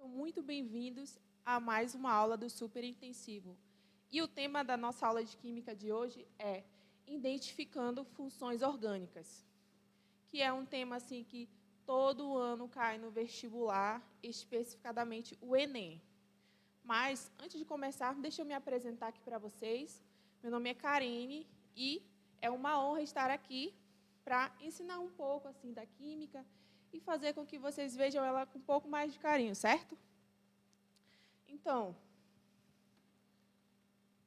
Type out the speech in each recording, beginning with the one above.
muito bem-vindos a mais uma aula do Super Intensivo. E o tema da nossa aula de Química de hoje é Identificando Funções Orgânicas, que é um tema assim que todo ano cai no vestibular, especificadamente o Enem. Mas, antes de começar, deixa eu me apresentar aqui para vocês. Meu nome é Karine e é uma honra estar aqui para ensinar um pouco assim da química e fazer com que vocês vejam ela com um pouco mais de carinho, certo? Então,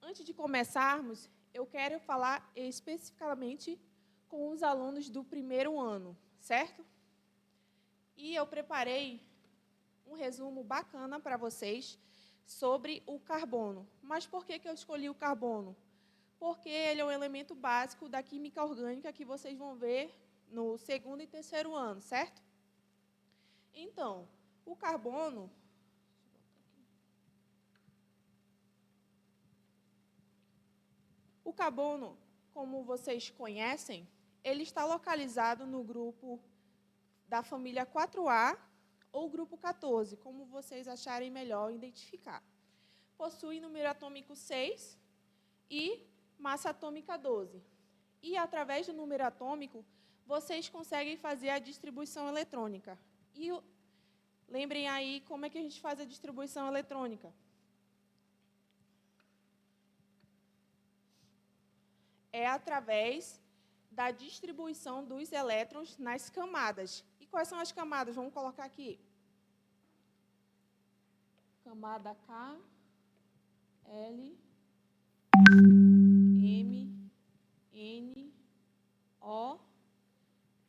antes de começarmos, eu quero falar especificamente com os alunos do primeiro ano, certo? E eu preparei um resumo bacana para vocês sobre o carbono. Mas por que eu escolhi o carbono? Porque ele é um elemento básico da química orgânica que vocês vão ver no segundo e terceiro ano, certo? Então, o carbono... O carbono, como vocês conhecem, ele está localizado no grupo da família 4A ou grupo 14, como vocês acharem melhor identificar. Possui número atômico 6 e massa atômica 12. E, através do número atômico, vocês conseguem fazer a distribuição eletrônica. E lembrem aí como é que a gente faz a distribuição eletrônica. É através da distribuição dos elétrons nas camadas. E quais são as camadas? Vamos colocar aqui. Camada K, L, M, N, O,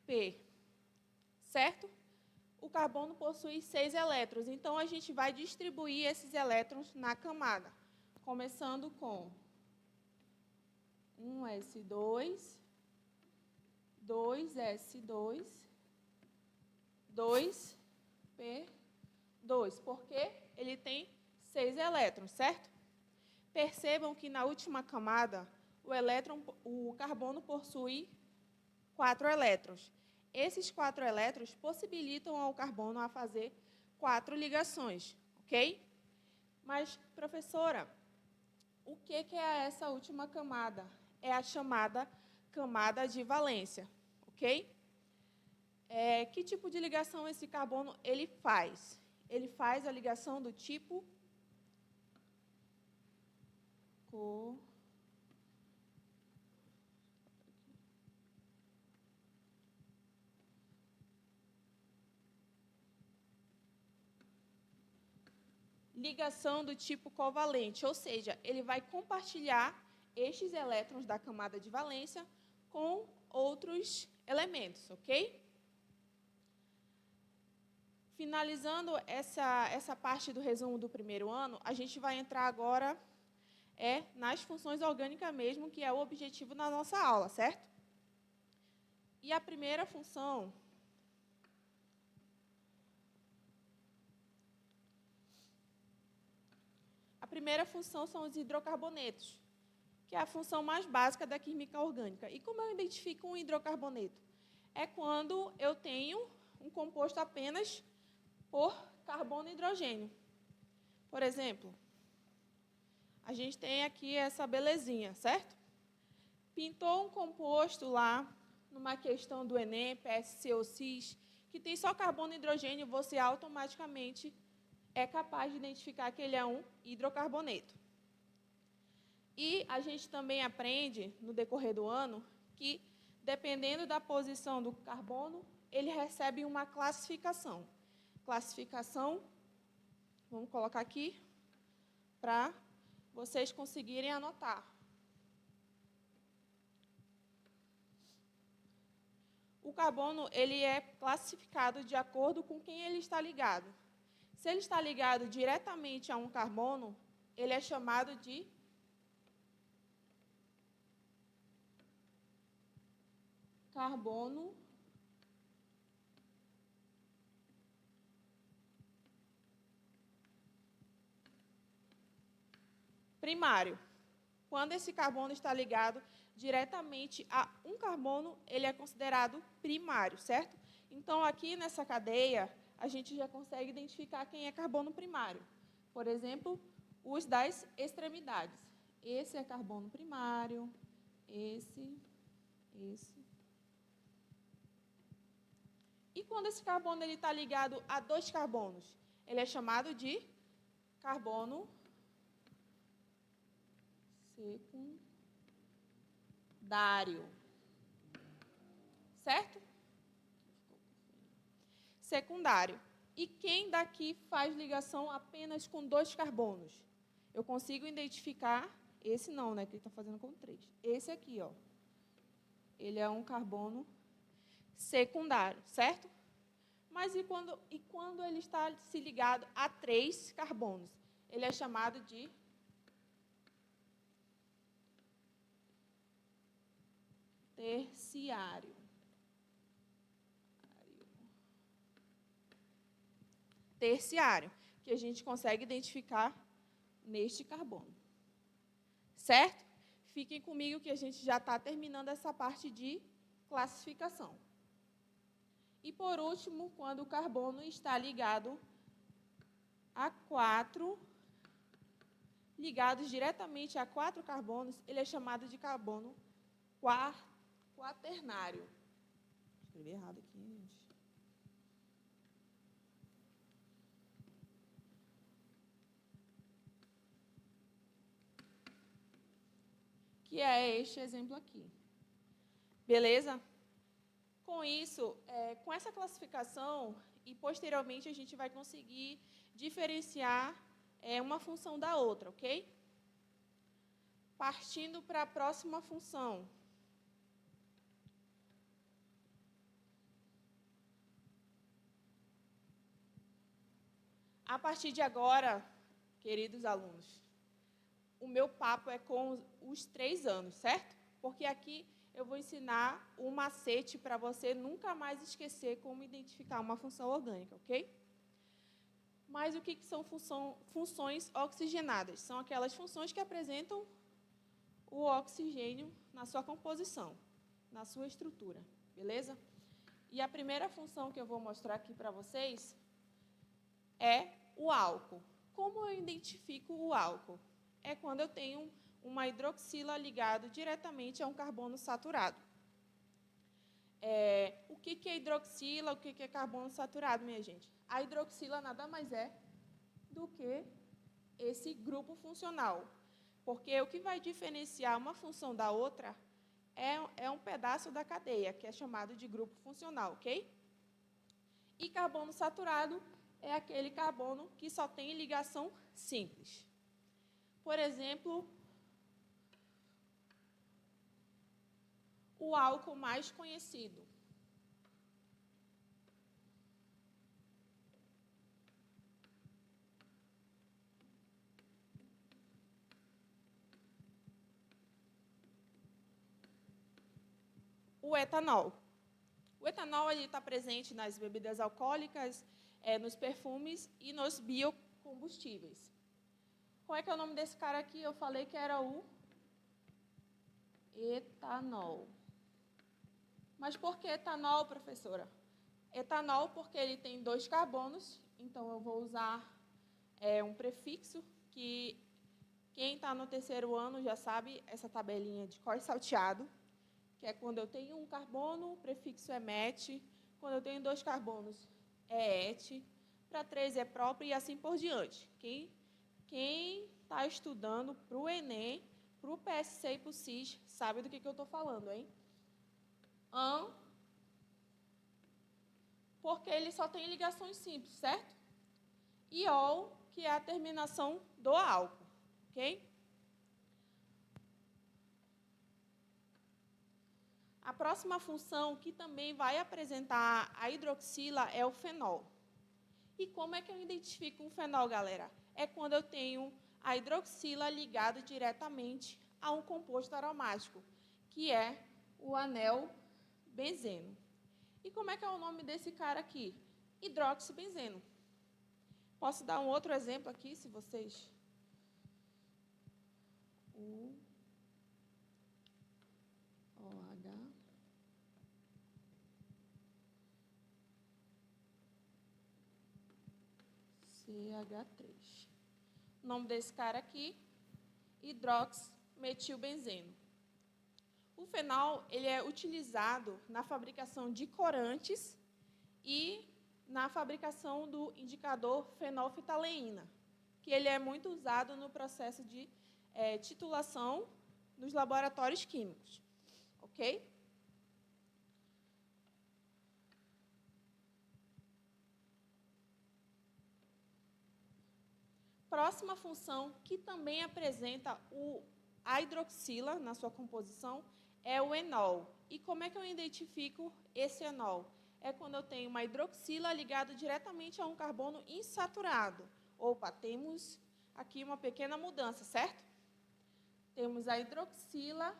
P. Certo? O carbono possui 6 elétrons, então a gente vai distribuir esses elétrons na camada, começando com 1s2, 2s2, 2p2, porque ele tem 6 elétrons, certo? Percebam que na última camada, o carbono possui 4 elétrons. Esses 4 elétrons possibilitam ao carbono a fazer 4 ligações, ok? Mas, professora, o que é essa última camada? É a chamada camada de valência, ok? Que tipo de ligação esse carbono ele faz? Ele faz a ligação do tipo ligação do tipo covalente, ou seja, ele vai compartilhar estes elétrons da camada de valência com outros elementos, ok? Finalizando essa parte do resumo do primeiro ano, a gente vai entrar agora nas funções orgânicas mesmo, que é o objetivo da nossa aula, certo? E a primeira função... A primeira função são os hidrocarbonetos, que é a função mais básica da química orgânica. E como eu identifico um hidrocarboneto? É quando eu tenho um composto apenas por carbono e hidrogênio. Por exemplo, a gente tem aqui essa belezinha, certo? Pintou um composto lá, numa questão do Enem, PSCO-CIS, que tem só carbono e hidrogênio, você automaticamente é capaz de identificar que ele é um hidrocarboneto. E a gente também aprende, no decorrer do ano, que, dependendo da posição do carbono, ele recebe uma classificação. Classificação, vamos colocar aqui, para vocês conseguirem anotar. O carbono ele é classificado de acordo com quem ele está ligado. Se ele está ligado diretamente a um carbono, ele é chamado de carbono primário. Quando esse carbono está ligado diretamente a um carbono, ele é considerado primário, certo? Então, aqui nessa cadeia, a gente já consegue identificar quem é carbono primário. Por exemplo, os das extremidades. Esse é carbono primário, esse. E quando esse carbono está ligado a dois carbonos? Ele é chamado de carbono secundário. Certo? Secundário. E quem daqui faz ligação apenas com dois carbonos? Eu consigo identificar, esse não, né, que ele está fazendo com 3. Esse aqui, ó, ele é um carbono secundário, certo? Mas e quando ele está se ligado a 3 carbonos? Ele é chamado de terciário. Terciário, que a gente consegue identificar neste carbono. Certo? Fiquem comigo que a gente já está terminando essa parte de classificação. E, por último, quando o carbono está ligado a 4, ligados diretamente a 4 carbonos, ele é chamado de carbono quaternário. Escrevi errado aqui, gente. Que é este exemplo aqui. Beleza? Com isso, com essa classificação, e posteriormente a gente vai conseguir diferenciar uma função da outra, ok? Partindo para a próxima função. A partir de agora, queridos alunos, o meu papo é com os 3 anos, certo? Porque aqui eu vou ensinar um macete para você nunca mais esquecer como identificar uma função orgânica, ok? Mas o que são funções oxigenadas? São aquelas funções que apresentam o oxigênio na sua composição, na sua estrutura, beleza? E a primeira função que eu vou mostrar aqui para vocês é o álcool. Como eu identifico o álcool? É quando eu tenho uma hidroxila ligado diretamente a um carbono saturado. O que é hidroxila, o que é carbono saturado, minha gente? A hidroxila nada mais é do que esse grupo funcional. Porque o que vai diferenciar uma função da outra é um pedaço da cadeia, que é chamado de grupo funcional, ok? E carbono saturado é aquele carbono que só tem ligação simples. Por exemplo, o álcool mais conhecido. O etanol. O etanol está presente nas bebidas alcoólicas, nos perfumes e nos biocombustíveis. Qual é que é o nome desse cara aqui? Eu falei que era o etanol. Mas por que etanol, professora? Etanol porque ele tem 2 carbonos, então eu vou usar um prefixo que quem está no 3º ano já sabe essa tabelinha de cor salteado, que é quando eu tenho um carbono, o prefixo é met, quando eu tenho 2 carbonos é et, para 3 é próprio e assim por diante. Quem está estudando para o Enem, para o PSC e para o CIS, sabe do que eu estou falando, hein? Porque ele só tem ligações simples, certo? E ol, que é a terminação do álcool, ok? A próxima função que também vai apresentar a hidroxila é o fenol. E como é que eu identifico um fenol, galera? É quando eu tenho a hidroxila ligada diretamente a um composto aromático, que é o anel benzeno. E como é que é o nome desse cara aqui? Hidroxibenzeno. Posso dar um outro exemplo aqui, se vocês... OH. CH3. O nome desse cara aqui, hidroximetilbenzeno. O fenol ele é utilizado na fabricação de corantes e na fabricação do indicador fenolftaleína, que ele é muito usado no processo de titulação nos laboratórios químicos. Ok? Próxima função, que também apresenta a hidroxila na sua composição, é o enol. E como é que eu identifico esse enol? É quando eu tenho uma hidroxila ligada diretamente a um carbono insaturado. Opa, temos aqui uma pequena mudança, certo? Temos a hidroxila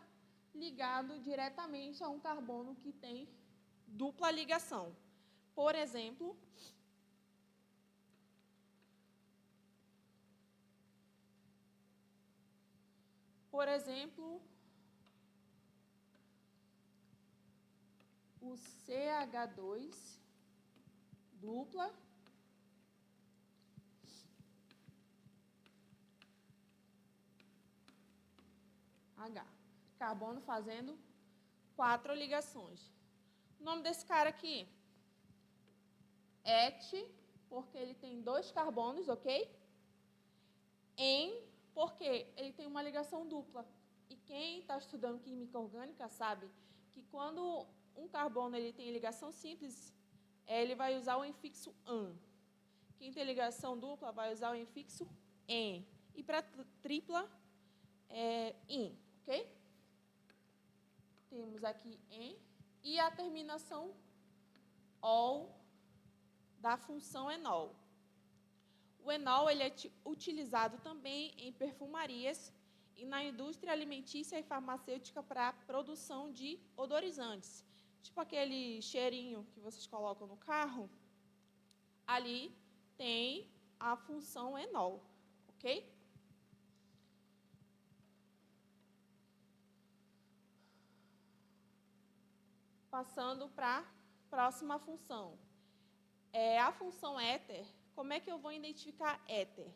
ligado diretamente a um carbono que tem dupla ligação. Por exemplo, o CH2 dupla H. Carbono fazendo 4 ligações. O nome desse cara aqui, et, porque ele tem 2 carbonos, ok? En, porque ele tem uma ligação dupla. E quem está estudando química orgânica sabe que quando um carbono ele tem ligação simples, ele vai usar o infixo an. Quem tem ligação dupla vai usar o infixo en. E para tripla, in, ok? Temos aqui en e a terminação ol da função enol. O enol ele é utilizado também em perfumarias e na indústria alimentícia e farmacêutica para a produção de odorizantes. Tipo aquele cheirinho que vocês colocam no carro, ali tem a função enol, ok? Passando para a próxima função. A função éter, como é que eu vou identificar éter?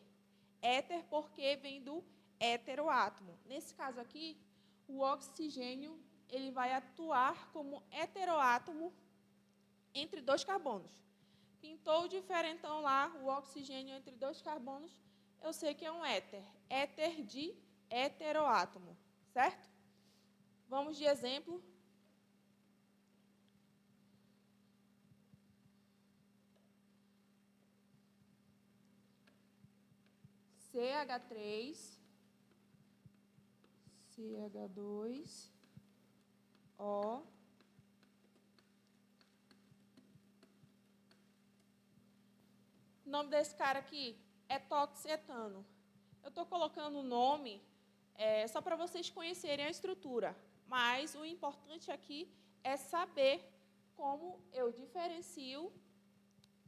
Éter porque vem do heteroátomo. Nesse caso aqui, o oxigênio ele vai atuar como heteroátomo entre 2 carbonos. Pintou o diferentão lá, o oxigênio entre 2 carbonos, eu sei que é um éter. Éter de heteroátomo, certo? Vamos de exemplo. CH3, CH2, O. O nome desse cara aqui é etoxietano. Eu estou colocando o nome só para vocês conhecerem a estrutura, mas o importante aqui é saber como eu diferencio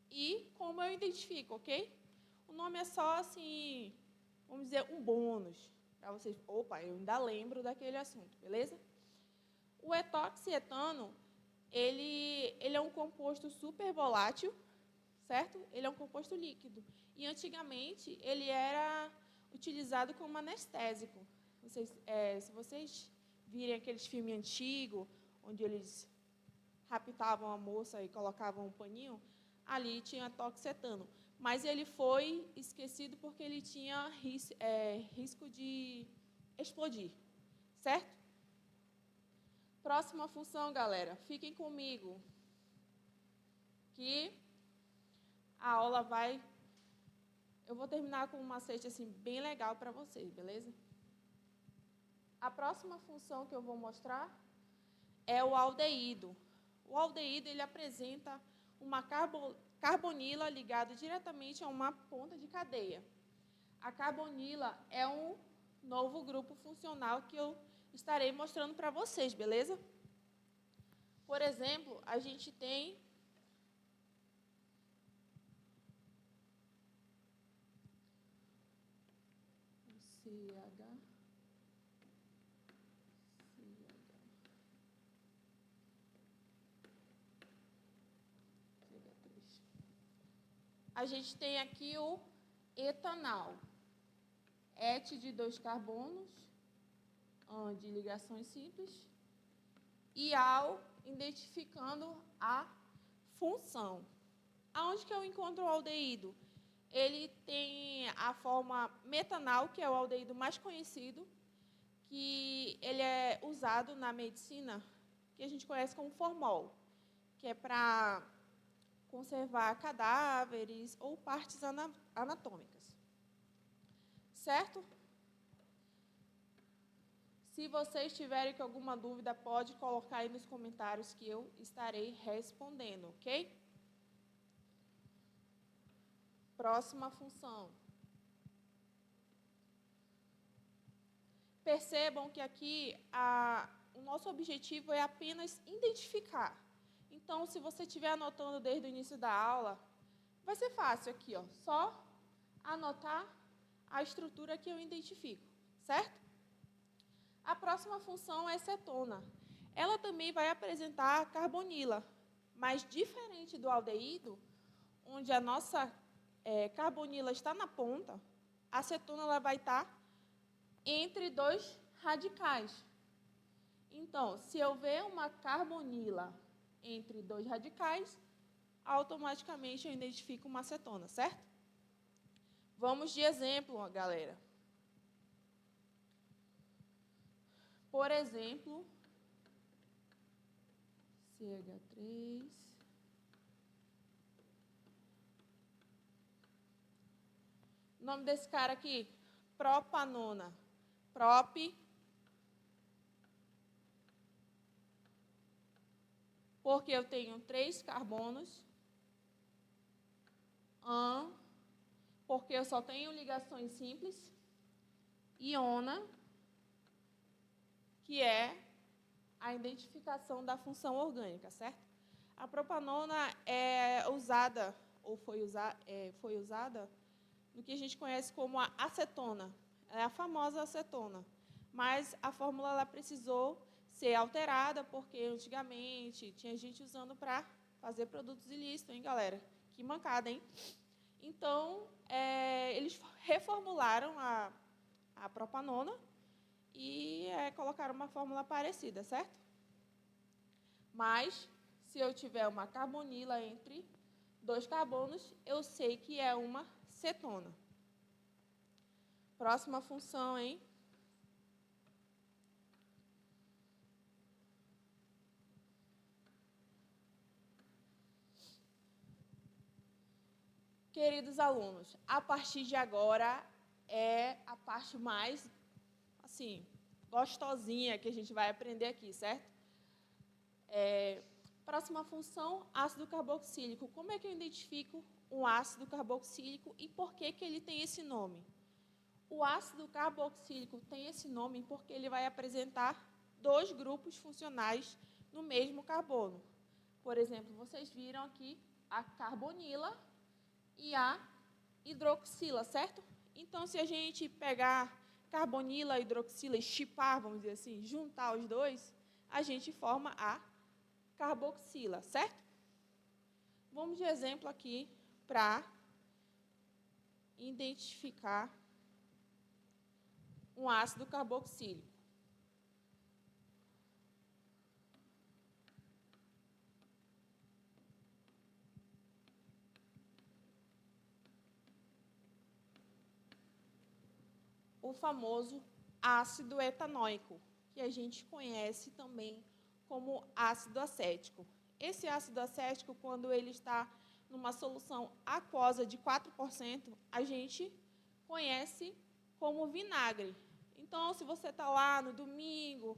e como eu identifico, ok? O nome é só, assim, vamos dizer, um bônus, para vocês, opa, eu ainda lembro daquele assunto, beleza? O etoxietano, ele é um composto super volátil, certo? Ele é um composto líquido. E, antigamente, ele era utilizado como anestésico. Se vocês virem aqueles filmes antigos, onde eles raptavam a moça e colocavam um paninho, ali tinha etoxietano. Mas ele foi esquecido porque ele tinha risco de explodir, certo? Próxima função, galera. Fiquem comigo, que a aula vai... Eu vou terminar com um macete assim, bem legal para vocês, beleza? A próxima função que eu vou mostrar é o aldeído. O aldeído ele apresenta uma carbonila ligada diretamente a uma ponta de cadeia. A carbonila é um novo grupo funcional que eu estarei mostrando para vocês, beleza? Por exemplo, a gente tem a gente tem aqui o etanal. Et de 2 carbonos, an de ligações simples, e al identificando a função. Aonde que eu encontro o aldeído? Ele tem a forma metanal, que é o aldeído mais conhecido, que ele é usado na medicina, que a gente conhece como formol, que é para conservar cadáveres ou partes anatômicas. Certo? Se vocês tiverem alguma dúvida, pode colocar aí nos comentários que eu estarei respondendo, ok? Próxima função. Percebam que aqui o nosso objetivo é apenas identificar. Então, se você estiver anotando desde o início da aula, vai ser fácil aqui, ó, só anotar a estrutura que eu identifico, certo? A próxima função é cetona. Ela também vai apresentar a carbonila, mas diferente do aldeído, onde a nossa carbonila está na ponta, a cetona ela vai estar entre 2 radicais. Então, se eu ver uma carbonila entre 2 radicais, automaticamente eu identifico uma cetona, certo? Vamos de exemplo, galera. Por exemplo, CH3. O nome desse cara aqui, propanona. Prop. Porque eu tenho 3 carbonos. An. Porque eu só tenho ligações simples. Iona, que é a identificação da função orgânica, certo? A propanona é usada, ou foi usada, no que a gente conhece como a acetona. É a famosa acetona. Mas a fórmula ela precisou ser alterada, porque antigamente tinha gente usando para fazer produtos ilícitos, hein, galera? Que mancada, hein? Então, eles reformularam a propanona e colocaram uma fórmula parecida, certo? Mas, se eu tiver uma carbonila entre 2 carbonos, eu sei que é uma cetona. Próxima função, hein? Queridos alunos, a partir de agora é a parte mais, assim, gostosinha que a gente vai aprender aqui, certo? Próxima função, ácido carboxílico. Como é que eu identifico um ácido carboxílico e por que ele tem esse nome? O ácido carboxílico tem esse nome porque ele vai apresentar 2 grupos funcionais no mesmo carbono. Por exemplo, vocês viram aqui a carbonila e a hidroxila, certo? Então, se a gente pegar carbonila e hidroxila e chipar, vamos dizer assim, juntar os dois, a gente forma a carboxila, certo? Vamos de exemplo aqui para identificar um ácido carboxílico. O famoso ácido etanóico, que a gente conhece também como ácido acético. Esse ácido acético, quando ele está numa solução aquosa de 4%, a gente conhece como vinagre. Então, se você está lá no domingo,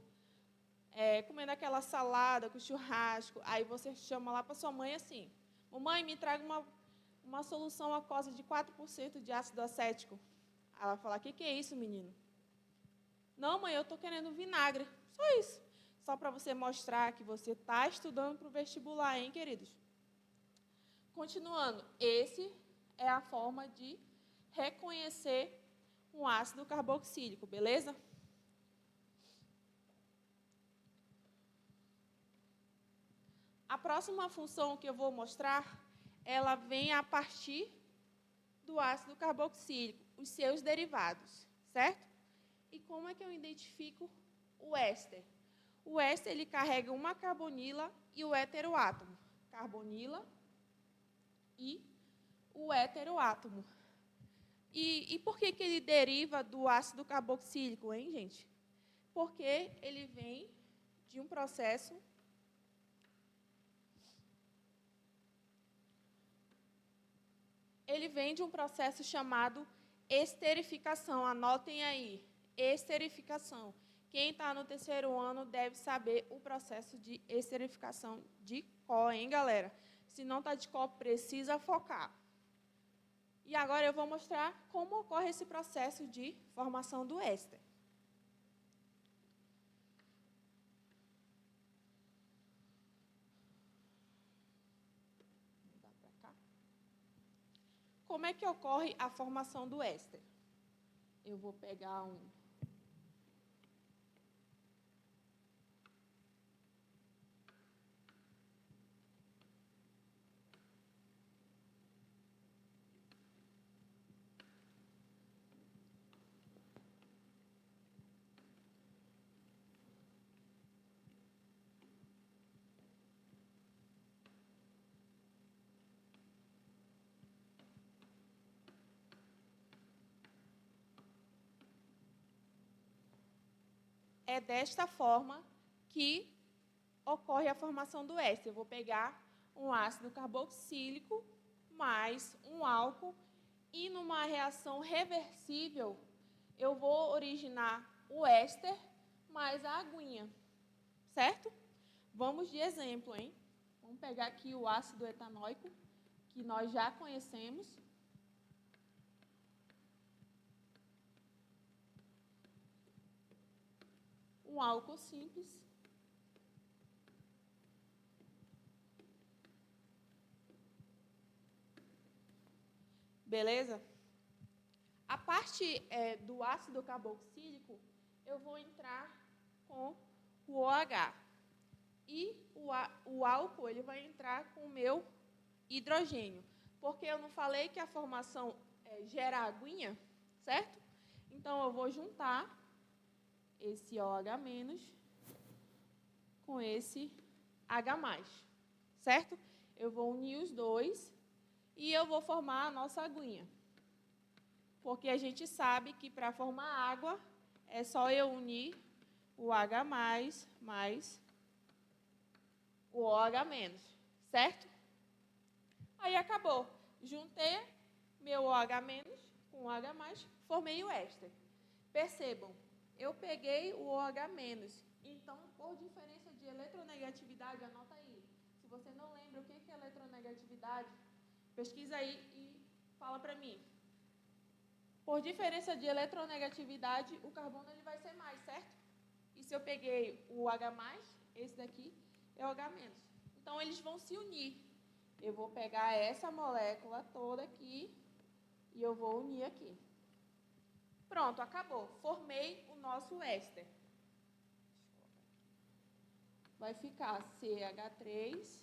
comendo aquela salada com churrasco, aí você chama lá para sua mãe assim, mamãe, me traga uma solução aquosa de 4% de ácido acético. Ela vai falar, o que é isso, menino? Não, mãe, eu estou querendo vinagre. Só isso. Só para você mostrar que você está estudando para o vestibular, hein, queridos? Continuando, esse é a forma de reconhecer um ácido carboxílico, beleza? A próxima função que eu vou mostrar, ela vem a partir do ácido carboxílico, os seus derivados, certo? E como é que eu identifico o éster? O éster ele carrega uma carbonila e o heteroátomo. Carbonila e o heteroátomo. E por que ele deriva do ácido carboxílico, hein, gente? Porque ele vem de um processo chamado esterificação. Anotem aí, esterificação. Quem está no terceiro ano deve saber o processo de esterificação de cor, hein, galera? Se não está de cor, precisa focar. E agora eu vou mostrar como ocorre esse processo de formação do éster. Como é que ocorre a formação do éster? Eu vou pegar um... É desta forma que ocorre a formação do éster. Eu vou pegar um ácido carboxílico mais um álcool e, numa reação reversível, eu vou originar o éster mais a aguinha, certo? Vamos de exemplo, hein? Vamos pegar aqui o ácido etanóico, que nós já conhecemos. Um álcool simples. Beleza? A parte do ácido carboxílico, eu vou entrar com o OH. E o álcool ele vai entrar com o meu hidrogênio. Porque eu não falei que a formação gera aguinha, certo? Então, eu vou juntar esse OH- com esse H+, certo? Eu vou unir os dois e eu vou formar a nossa aguinha. Porque a gente sabe que para formar água é só eu unir o H+, mais o OH-, certo? Aí acabou. Juntei meu OH- com o H+, formei o éster. Percebam, eu peguei o OH-, então, por diferença de eletronegatividade, anota aí. Se você não lembra o que é eletronegatividade, pesquisa aí e fala para mim. Por diferença de eletronegatividade, o carbono ele vai ser mais, certo? E se eu peguei o H+, esse daqui é o H-. Então, eles vão se unir. Eu vou pegar essa molécula toda aqui e eu vou unir aqui. Pronto, acabou. Formei o nosso éster. Vai ficar CH3,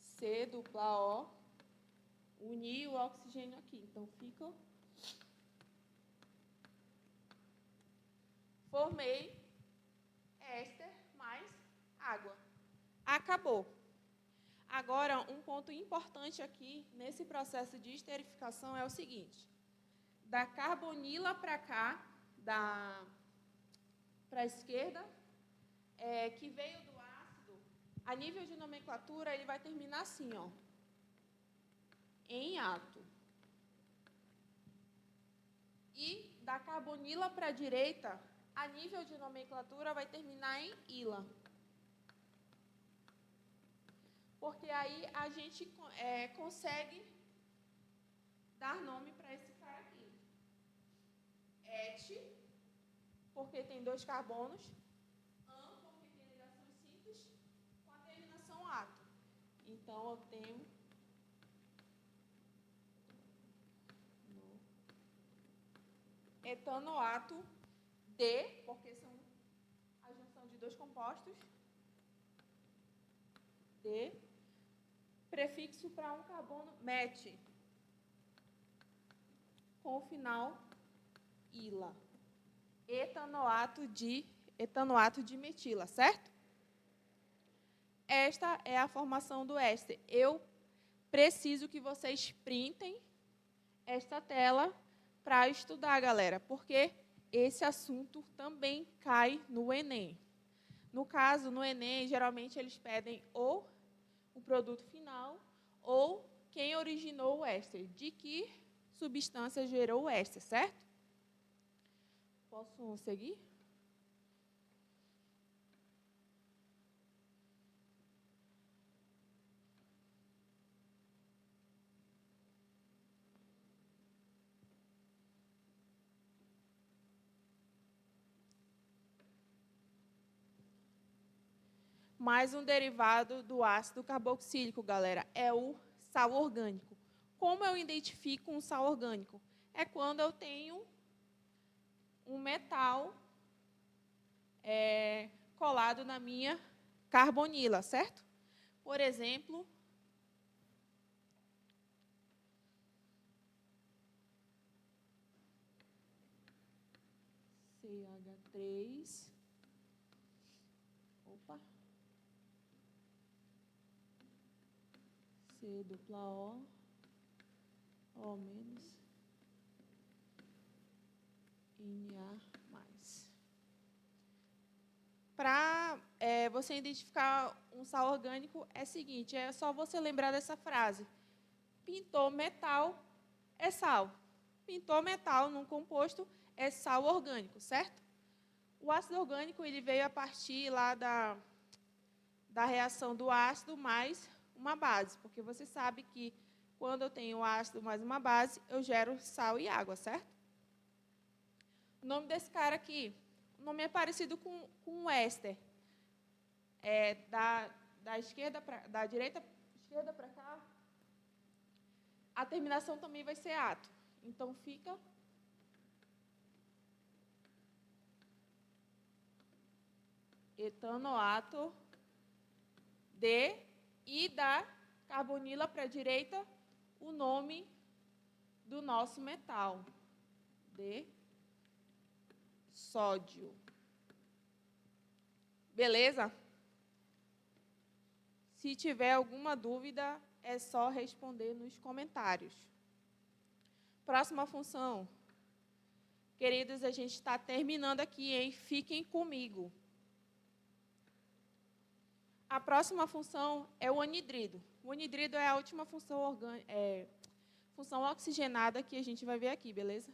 C dupla O, unir o oxigênio aqui. Então, fica... Formei éster mais água. Acabou. Agora, um ponto importante aqui nesse processo de esterificação é o seguinte. Da carbonila para cá, para a esquerda, que veio do ácido, a nível de nomenclatura, ele vai terminar assim, ó, em ato. E da carbonila para a direita, a nível de nomenclatura, vai terminar em ila. Porque aí a gente consegue dar nome para esse cara aqui. Et, porque tem 2 carbonos. An, porque tem ligações simples, com a terminação ato. Então, eu tenho etanoato D, porque são a junção de 2 compostos. D, prefixo para um carbono, met. com o final ila. Etanoato de metila, certo? Esta é a formação do éster. Eu preciso que vocês printem esta tela para estudar, galera, porque esse assunto também cai no Enem. No caso, no Enem, geralmente eles pedem ou o produto final ou quem originou o éster, de que substância gerou o éster, certo? Posso seguir? Mais um derivado do ácido carboxílico, galera, é o sal orgânico. Como eu identifico um sal orgânico? É quando eu tenho um metal colado na minha carbonila, certo? Por exemplo, CH3, C dupla O menos, Na mais. Para você identificar um sal orgânico, é o seguinte, é só você lembrar dessa frase. Pintou metal, é sal. Pintou metal num composto, é sal orgânico, certo? O ácido orgânico ele veio a partir lá da reação do ácido mais uma base, porque você sabe que quando eu tenho ácido mais uma base, eu gero sal e água, certo? O nome desse cara aqui, o nome é parecido com o éster. Da direita esquerda para cá, a terminação também vai ser ato. Então, fica etanoato de, e da carbonila para a direita, o nome do nosso metal, de sódio. Beleza? Se tiver alguma dúvida, é só responder nos comentários. Próxima função. Queridos, a gente está terminando aqui, hein? Fiquem comigo. A próxima função é o anidrido. O anidrido é a última função função oxigenada que a gente vai ver aqui, beleza?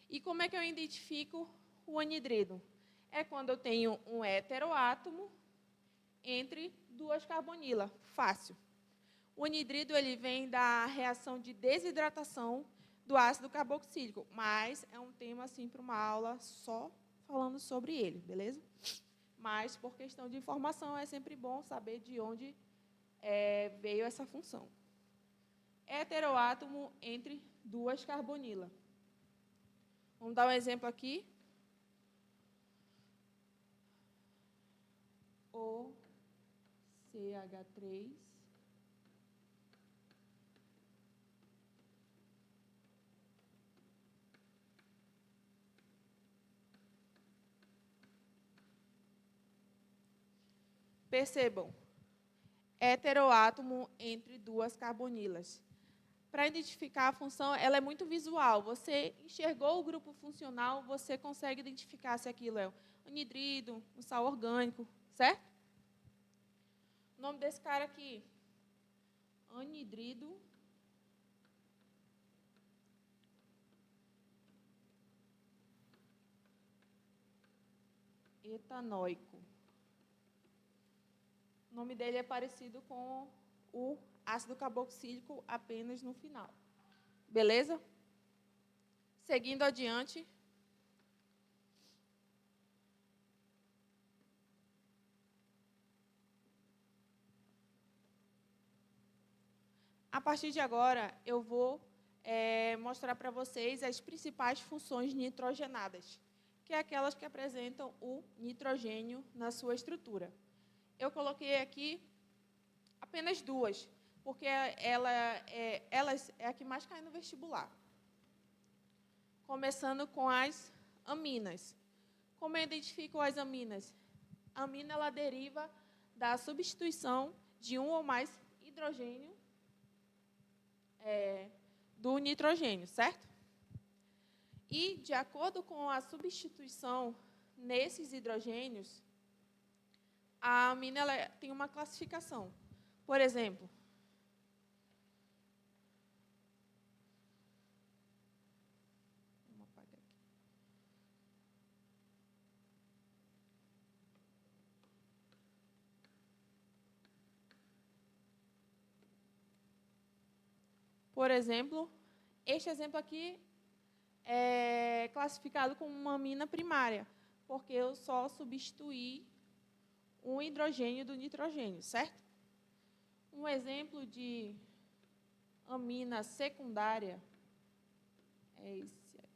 E como é que eu identifico o anidrido? É quando eu tenho um heteroátomo entre duas carbonilas. Fácil. O anidrido ele vem da reação de desidratação do ácido carboxílico, mas é um tema assim para uma aula só falando sobre ele, beleza? Mas, por questão de informação, é sempre bom saber de onde veio essa função. Heteroátomo entre duas carbonilas. Vamos dar um exemplo aqui. O CH3 percebam, heteroátomo entre duas carbonilas. Para identificar a função, ela é muito visual. Você enxergou o grupo funcional, você consegue identificar se aquilo é um anidrido, um sal orgânico, certo? O nome desse cara aqui, anidrido etanóico. O nome dele é parecido com o ácido carboxílico apenas no final. Beleza? Seguindo adiante. A partir de agora, eu vou mostrar para vocês as principais funções nitrogenadas, que é aquelas que apresentam o nitrogênio na sua estrutura. Eu coloquei aqui apenas duas, porque elas é a que mais cai no vestibular. começando com as aminas. Como eu identifico as aminas? A amina ela deriva da substituição de um ou mais hidrogênio do nitrogênio, certo? E, de acordo com a substituição nesses hidrogênios, a amina ela tem uma classificação. Por exemplo, vamos apagar aqui. Por exemplo, este exemplo aqui é classificado como uma amina primária, porque eu só substituí um hidrogênio do nitrogênio, certo? Um exemplo de amina secundária é esse aqui.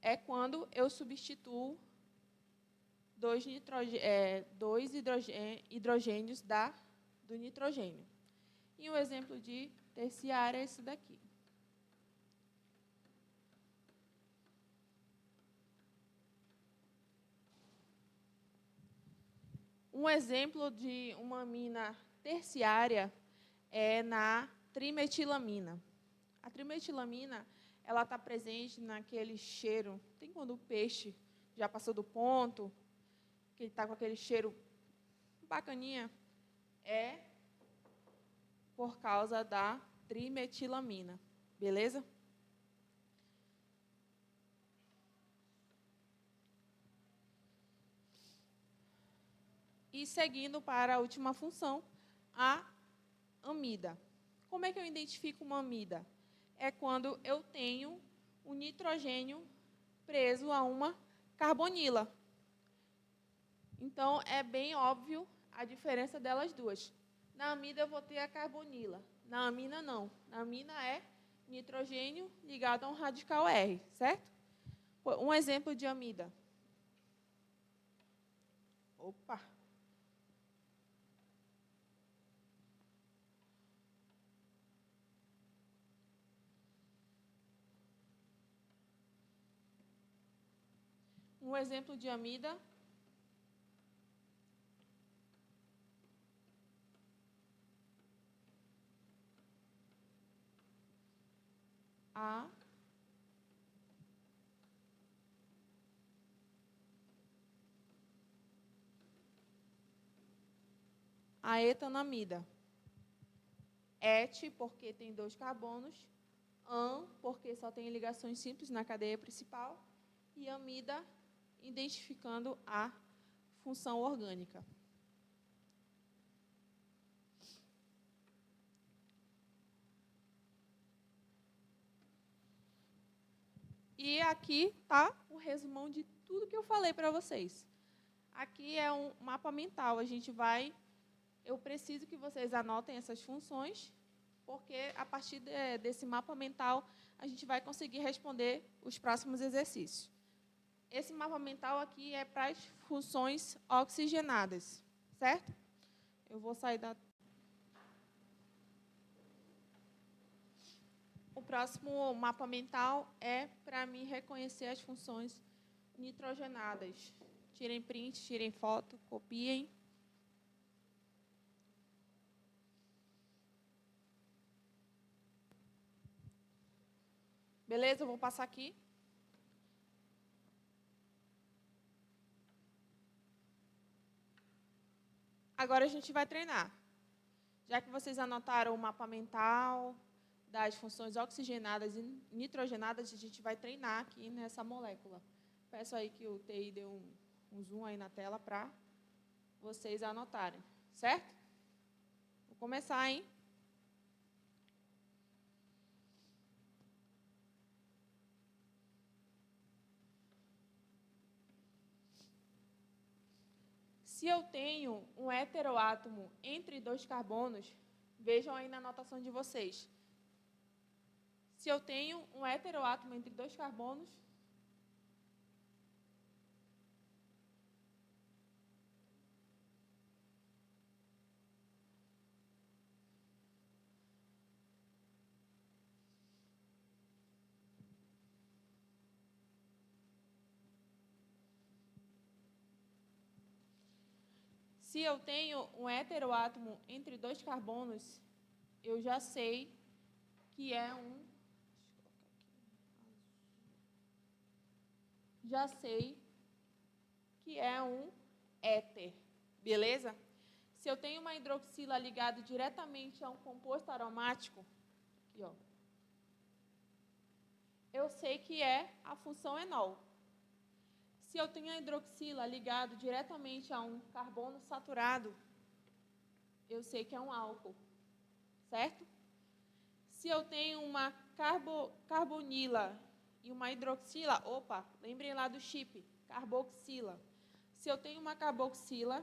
É quando eu substituo dois hidrogênios do nitrogênio. E um exemplo de terciária é esse daqui. Um exemplo de uma amina terciária é na trimetilamina. A trimetilamina ela está presente naquele cheiro. Tem quando o peixe já passou do ponto, que ele está com aquele cheiro bacaninha, é por causa da trimetilamina. Beleza? E seguindo para a última função, a amida. Como é que eu identifico uma amida? É quando eu tenho um nitrogênio preso a uma carbonila. Então, é bem óbvio a diferença delas duas. Na amida, eu vou ter a carbonila. Na amina, não. Na amina é nitrogênio ligado a um radical R, certo? Um exemplo de amida. Opa! Um exemplo de amida a etanamida. Et, porque tem 2 carbonos. An, porque só tem ligações simples na cadeia principal. E amida, identificando a função orgânica. E aqui está o resumão de tudo que eu falei para vocês. Aqui é um mapa mental. Eu preciso que vocês anotem essas funções, porque a partir desse mapa mental a gente vai conseguir responder os próximos exercícios. Esse mapa mental aqui é para as funções oxigenadas, certo? Eu vou sair da... O próximo mapa mental é para mim reconhecer as funções nitrogenadas. Tirem print, tirem foto, copiem. Beleza? Eu vou passar aqui. Agora a gente vai treinar. Já que vocês anotaram o mapa mental das funções oxigenadas e nitrogenadas, a gente vai treinar aqui nessa molécula. Peço aí que o TI dê um zoom aí na tela para vocês anotarem, certo? Vou começar, hein? Se eu tenho um heteroátomo entre 2 carbonos, vejam aí na anotação de vocês. Se eu tenho um heteroátomo entre 2 carbonos, Se eu tenho um heteroátomo entre 2 carbonos, eu já sei que é um... Já sei que é um éter, beleza? Se eu tenho uma hidroxila ligada diretamente a um composto aromático, aqui, ó, eu sei que é a função enol. Se eu tenho a hidroxila ligada diretamente a um carbono saturado, eu sei que é um álcool, certo? Se eu tenho uma carbonila e uma hidroxila, opa, lembrem lá do chip, carboxila. Se eu tenho uma carboxila,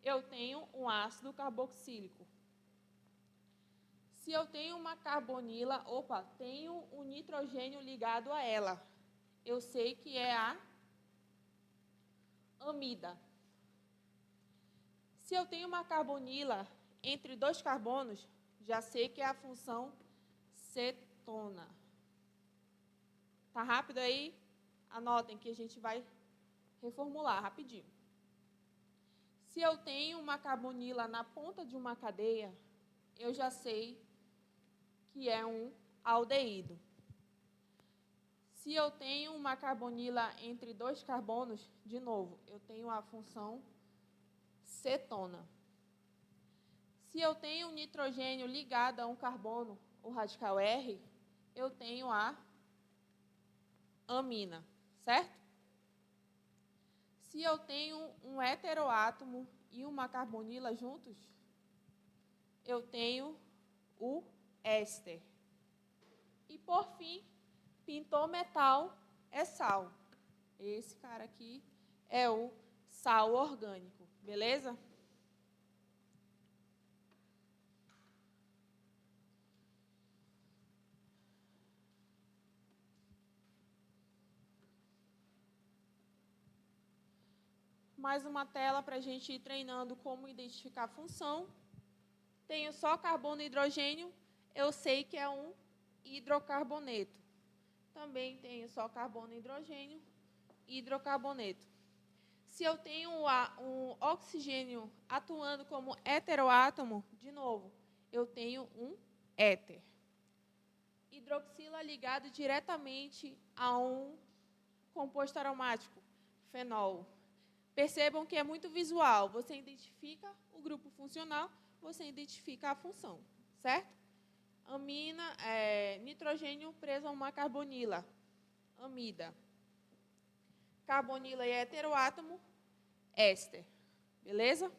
eu tenho um ácido carboxílico. Se eu tenho uma carbonila, opa, tenho um nitrogênio ligado a ela. Eu sei que é a amida. Se eu tenho uma carbonila entre 2 carbonos, já sei que é a função cetona. Tá rápido aí? Anotem que a gente vai reformular rapidinho. Se eu tenho uma carbonila na ponta de uma cadeia, eu já sei que é um aldeído. Se eu tenho uma carbonila entre 2 carbonos, de novo, eu tenho a função cetona. Se eu tenho um nitrogênio ligado a um carbono, o radical R, eu tenho a amina, certo? Se eu tenho um heteroátomo e uma carbonila juntos, eu tenho o éster. E, por fim, pintou metal é sal. Esse cara aqui é o sal orgânico, beleza? Mais uma tela para a gente ir treinando como identificar a função. Tenho só carbono e hidrogênio, eu sei que é um hidrocarboneto. Também tenho só carbono e hidrogênio, hidrocarboneto. Se eu tenho um oxigênio atuando como heteroátomo, de novo, eu tenho um éter. Hidroxila ligado diretamente a um composto aromático, fenol. Percebam que é muito visual. Você identifica o grupo funcional, você identifica a função, certo? Amina, nitrogênio preso a uma carbonila, amida. Carbonila e heteroátomo, éster. Beleza?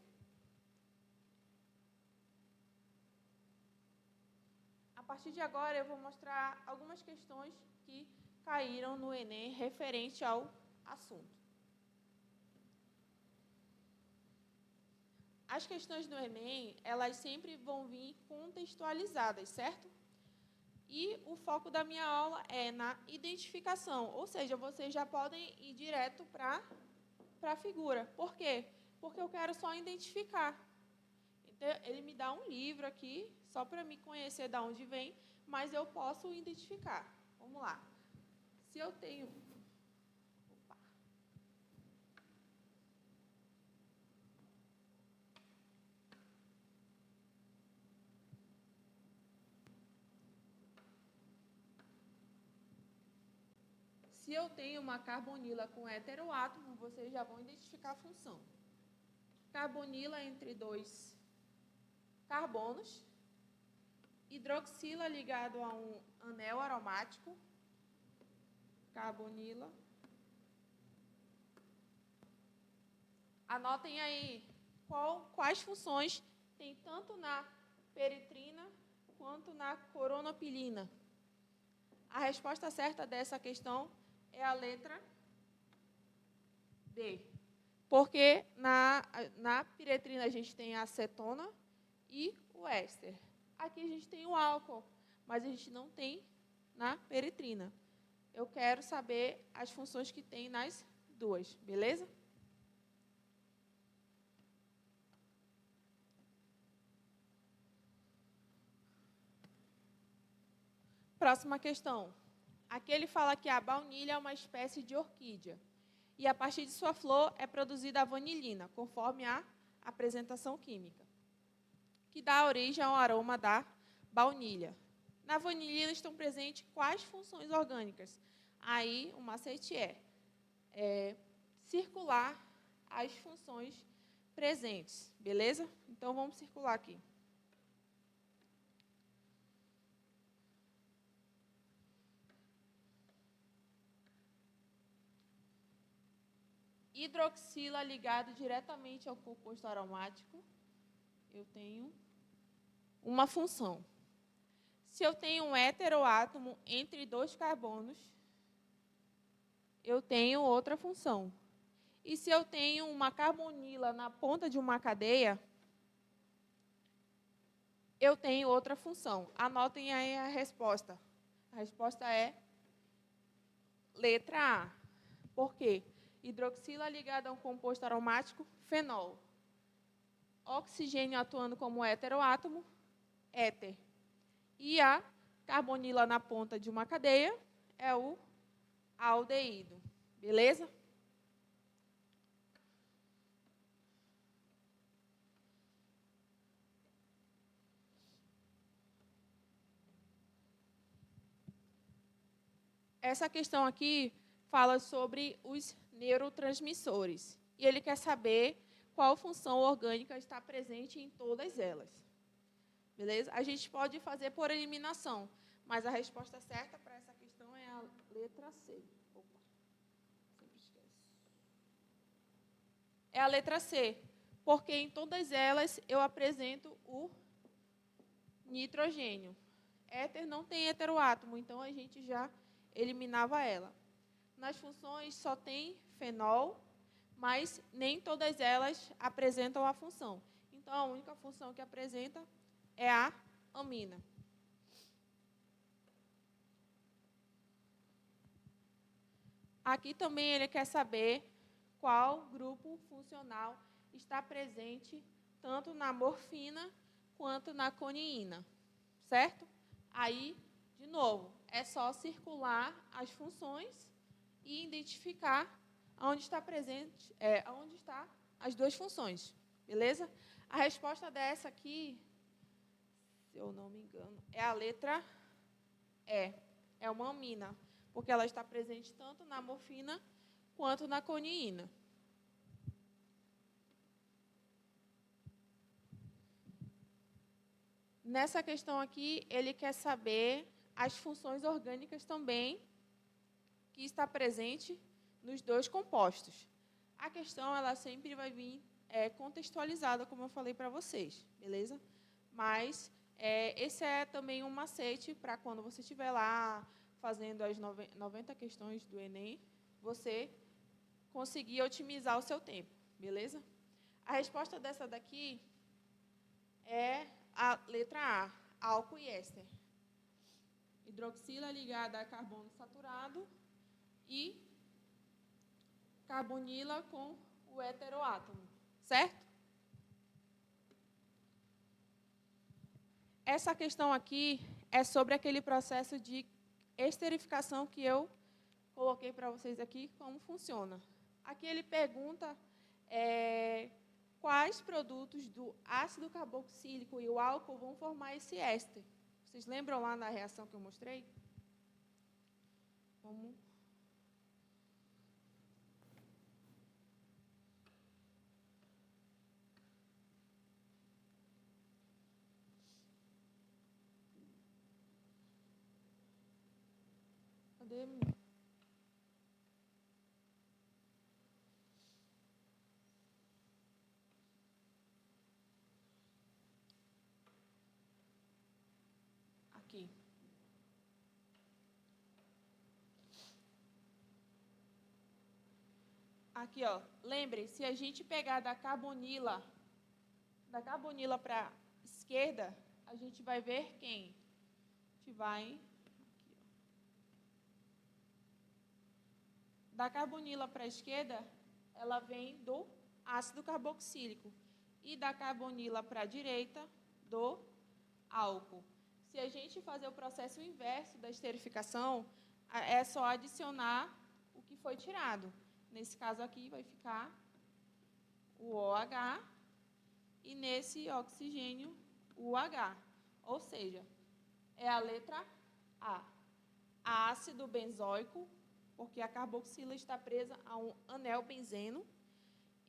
A partir de agora, eu vou mostrar algumas questões que caíram no Enem referente ao assunto. As questões do Enem, elas sempre vão vir contextualizadas, certo? E o foco da minha aula é na identificação, ou seja, vocês já podem ir direto para a figura. Por quê? Porque eu quero só identificar. Então, ele me dá um livro aqui, só para me conhecer de onde vem, mas eu posso identificar. Vamos lá. Se eu tenho... Se eu tenho uma carbonila com heteroátomo, vocês já vão identificar a função. Carbonila entre 2 carbonos, hidroxila ligado a um anel aromático, carbonila. Anotem aí quais funções tem tanto na peritrina quanto na coronopilina. A resposta certa dessa questão é a letra D. Porque na piretrina a gente tem a acetona e o éster. Aqui a gente tem o álcool, mas a gente não tem na peritrina. Eu quero saber as funções que tem nas duas, beleza? Próxima questão. Aqui ele fala que a baunilha é uma espécie de orquídea. E a partir de sua flor é produzida a vanilina, conforme a apresentação química, que dá origem ao aroma da baunilha. Na vanilha estão presentes quais funções orgânicas? Aí o macete é circular as funções presentes, beleza? Então vamos circular aqui. Hidroxila ligado diretamente ao composto aromático, eu tenho uma função. Se eu tenho um heteroátomo entre dois carbonos, eu tenho outra função. E se eu tenho uma carbonila na ponta de uma cadeia, eu tenho outra função. Anotem aí a resposta. A resposta é letra A. Por quê? Hidroxila ligada a um composto aromático, fenol. Oxigênio atuando como heteroátomo, éter. E a carbonila na ponta de uma cadeia é o aldeído. Beleza? Essa questão aqui fala sobre os neurotransmissores. E ele quer saber qual função orgânica está presente em todas elas. Beleza? A gente pode fazer por eliminação, mas a resposta certa para essa questão é a letra C. Opa, sempre esqueço. É a letra C, porque em todas elas eu apresento o nitrogênio. Éter não tem heteroátomo, então a gente já eliminava ela. Nas funções só tem fenol, mas nem todas elas apresentam a função. Então, a única função que apresenta é a amina. Aqui também ele quer saber qual grupo funcional está presente tanto na morfina quanto na coniína, certo? Aí, de novo, é só circular as funções e identificar onde está presente, onde está as duas funções, beleza? A resposta dessa aqui, se eu não me engano, é a letra E. É uma amina, porque ela está presente tanto na morfina quanto na coniína. Nessa questão aqui, ele quer saber as funções orgânicas também que está presente nos dois compostos. A questão ela sempre vai vir contextualizada, como eu falei para vocês, beleza? Mas esse é também um macete para quando você estiver lá fazendo as 90 questões do Enem, você conseguir otimizar o seu tempo, beleza? A resposta dessa daqui é a letra A, álcool e éster. Hidroxila ligada a carbono saturado e carbonila com o heteroátomo, certo? Essa questão aqui é sobre aquele processo de esterificação que eu coloquei para vocês aqui, como funciona. Aqui ele pergunta quais produtos do ácido carboxílico e o álcool vão formar esse éster. Vocês lembram lá na reação que eu mostrei? Vamos. Cadê? Aqui. Aqui, ó. Lembrem, se a gente pegar da carbonila para a esquerda, a gente vai ver quem? A gente vai aqui, ó. Da carbonila para a esquerda, ela vem do ácido carboxílico. E da carbonila para a direita, do álcool. Se a gente fazer o processo inverso da esterificação, é só adicionar o que foi tirado. Nesse caso aqui, vai ficar o OH e nesse oxigênio o H. Ou seja, é a letra A. Ácido benzoico, porque a carboxila está presa a um anel benzeno,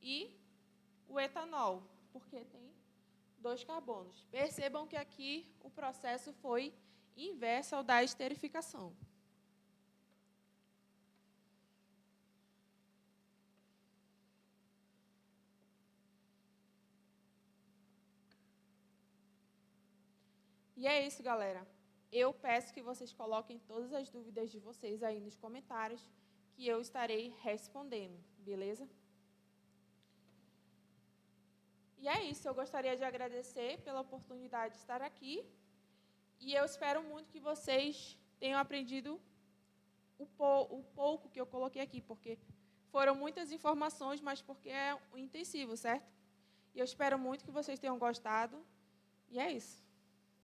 e o etanol, porque tem 2 carbonos. Percebam que aqui o processo foi inverso ao da esterificação. E é isso, galera. Eu peço que vocês coloquem todas as dúvidas de vocês aí nos comentários, que eu estarei respondendo, beleza? E é isso, eu gostaria de agradecer pela oportunidade de estar aqui, e eu espero muito que vocês tenham aprendido o pouco que eu coloquei aqui, porque foram muitas informações, mas porque é um intensivo, certo? E eu espero muito que vocês tenham gostado, e é isso.